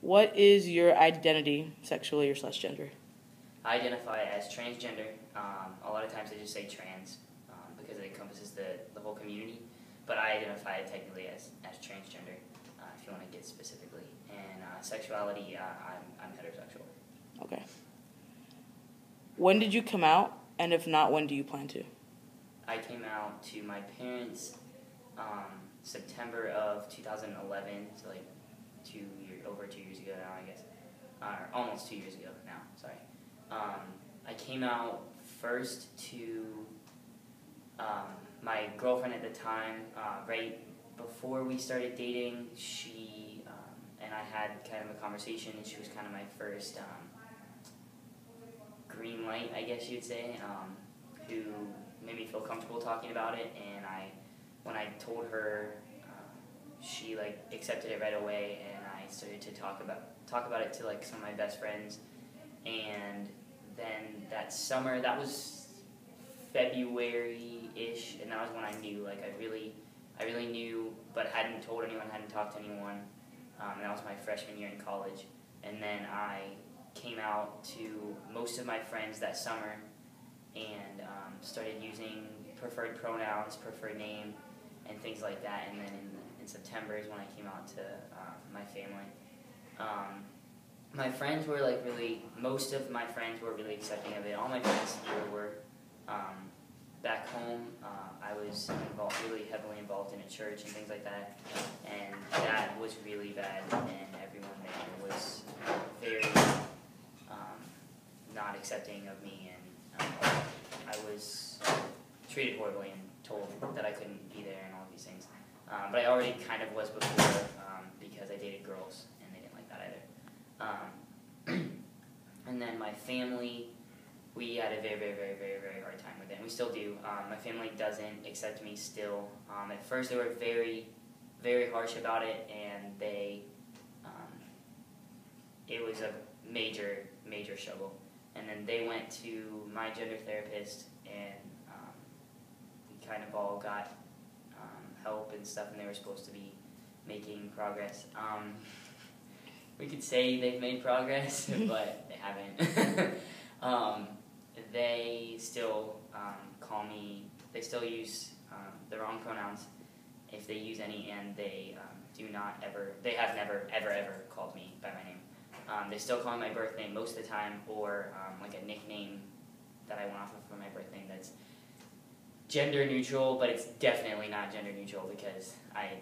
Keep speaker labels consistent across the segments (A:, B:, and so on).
A: What is your identity, sexually or slash gender?
B: I identify as transgender. A lot of times I just say trans because it encompasses the whole community, but I identify technically as transgender if you want to get specifically. And sexuality, I'm heterosexual.
A: Okay. When did you come out, and if not, when do you plan to?
B: I came out to my parents September of 2011, so like over 2 years ago now, I guess, or almost 2 years ago now. Sorry. I came out first to my girlfriend at the time. Right before we started dating, she and I had kind of a conversation, and she was kind of my first green light, I guess you would say, who made me feel comfortable talking about it. And when I told her, she accepted it right away, and I started to talk about it to some of my best friends. And then that summer, that was February-ish, and that was when I knew, I really knew, but hadn't told anyone, hadn't talked to anyone. That was my freshman year in college. And then I came out to most of my friends that summer and started using preferred pronouns, preferred name, and things like that. And then in September is when I came out to my family. My friends were most of my friends were really accepting of it. All my friends here were. Back home, I was really heavily involved in a church and things like that, and that was really bad, and everyone there was very not accepting of me, and I was treated horribly and told that I couldn't be there and all of these things. But I already kind of was before because I dated girls, and they didn't like that either. And then my family, we had a very, very, very, very, very hard time with it, and we still do. My family doesn't accept me still. At first, they were very, very harsh about it, and it was a major, major struggle. And then they went to my gender therapist, and we kind of all got help and stuff, and they were supposed to be making progress. We could say they've made progress, but they haven't. They still call me, they still use the wrong pronouns if they use any, and they have never, ever, ever called me by my name. They still call me my birth name most of the time, or a nickname that I went off of for my birth name that's gender neutral, but it's definitely not gender neutral because I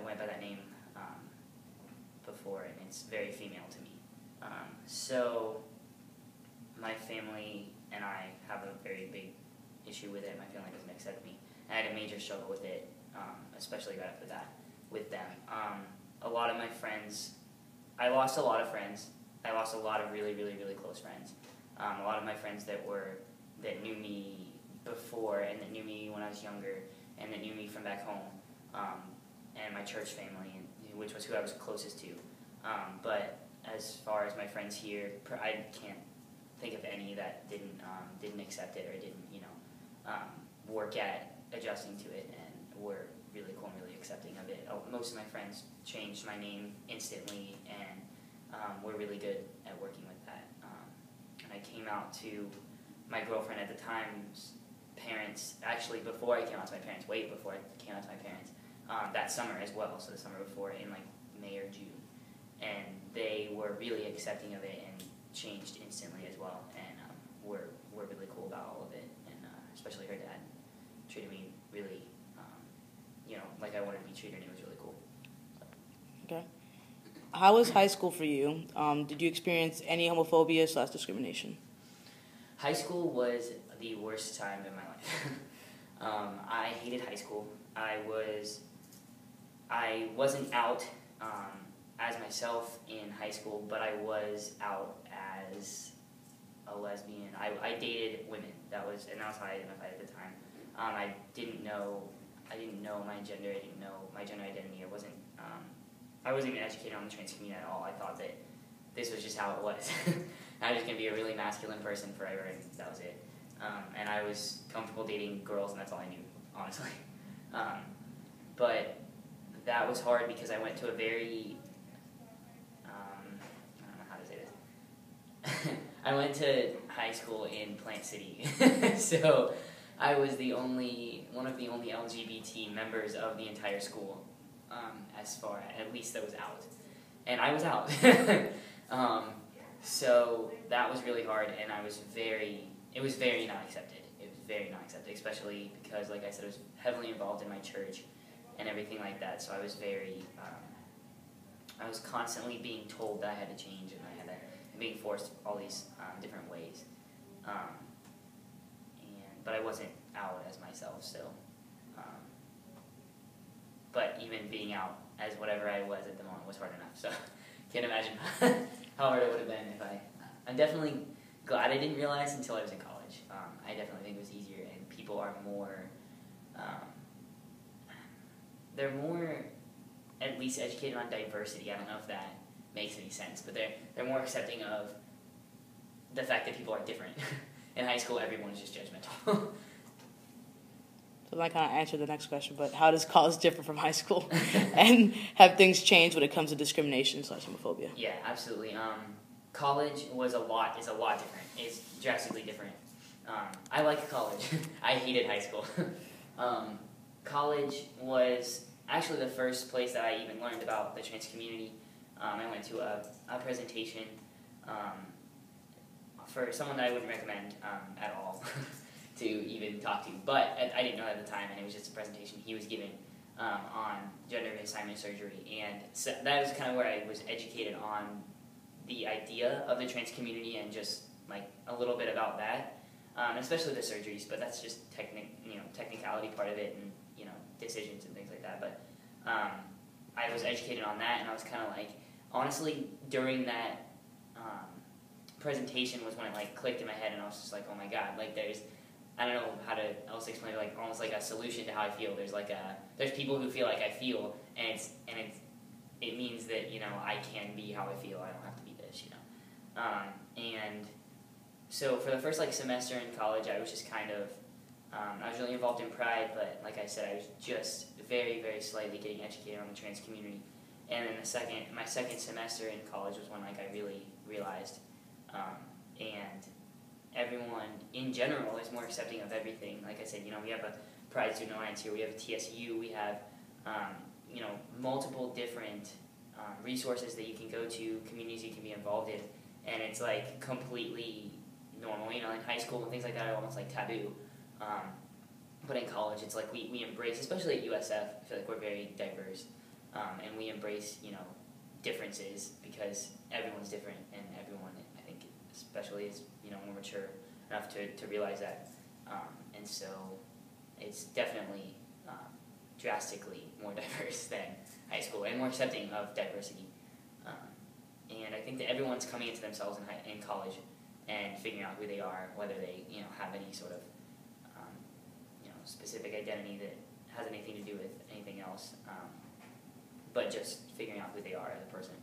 B: went by that name before, and it's very female to me. So my family and I have a very big issue with it. My family doesn't accept me. I had a major struggle with it, especially right after that with them. A lot of my friends, I lost a lot of friends. I lost a lot of really, really, really close friends. A lot of my friends that knew me before, and that knew me when I was younger, and that knew me from back home, and my church family, which was who I was closest to. But as far as my friends here, I can't think of any that didn't accept it or didn't work at adjusting to it, and were really cool and really accepting of it. Most of my friends changed my name instantly, and were really good at working with that. And I came out to my girlfriend at the time's parents, actually before I came out to my parents, way before I came out to my parents, that summer as well, so the summer before, in May or June. And they were really accepting of it and changed instantly as well, and were really cool about all of it, and especially her dad treated me really, like I wanted to be treated, and it was really cool.
A: Okay. How was high school for you? Did you experience any homophobia / discrimination?
B: High school was the worst time in my life. I hated high school. I wasn't out as myself in high school, but I was out as a lesbian. I dated women. That was how I identified at the time. I didn't know my gender. I didn't know my gender identity. I wasn't even educated on the trans community at all. I thought that this was just how it was. I was just gonna be a really masculine person forever, and that was it. And I was comfortable dating girls, and that's all I knew, honestly. But that was hard because I went to a very I went to high school in Plant City, so I was one of the only LGBT members of the entire school, as far at least that was out, and I was out. So that was really hard, and it was very not accepted. It was very not accepted, especially because, like I said, I was heavily involved in my church and everything like that. So I was I was constantly being told that I had to change, and being forced all these different ways. But I wasn't out as myself still. But even being out as whatever I was at the moment was hard enough. So can't imagine how hard it would have been if I'm definitely glad I didn't realize until I was in college. I definitely think it was easier, and people are more. They're more, at least, educated on diversity. I don't know if that makes any sense, but they're more accepting of the fact that people are different. In high school, everyone is just judgmental.
A: So that kind of answered the next question, but how does college differ from high school? And have things changed when it comes to discrimination/homophobia?
B: Yeah, absolutely. College is a lot different. It's drastically different. I like college. I hated high school. College was actually the first place that I even learned about the trans community. I went to a presentation for someone that I wouldn't recommend at all to even talk to, but I didn't know at the time, and it was just a presentation he was giving on gender reassignment surgery, and so that was kind of where I was educated on the idea of the trans community and just like a little bit about that, especially the surgeries, but that's just technicality part of it, and decisions and things like that. But I was educated on that, and I was kind of like, honestly, during that presentation was when it like clicked in my head, and I was just like, oh my god, like I don't know how to else explain it, like almost like a solution to how I feel. There's people who feel like I feel, and it means that I can be how I feel. I don't have to be this, and so for the first semester in college, I was just kind of I was really involved in Pride, but like I said, I was just very, very slightly getting educated on the trans community. And then my second semester in college was when I really realized, and everyone in general is more accepting of everything. Like I said, we have a Pride Student Alliance here, we have a TSU, we have multiple different resources that you can go to, communities you can be involved in, and it's like completely normal. In high school and things like that are almost like taboo. But in college, it's like we embrace, especially at USF, I feel like we're very diverse, and we embrace, differences because everyone's different, and everyone, I think, especially is, more mature enough to realize that. And so it's definitely drastically more diverse than high school and more accepting of diversity. And I think that everyone's coming into themselves in college and figuring out who they are, whether they, have any sort of specific identity that has anything to do with anything else, but just figuring out who they are as a person.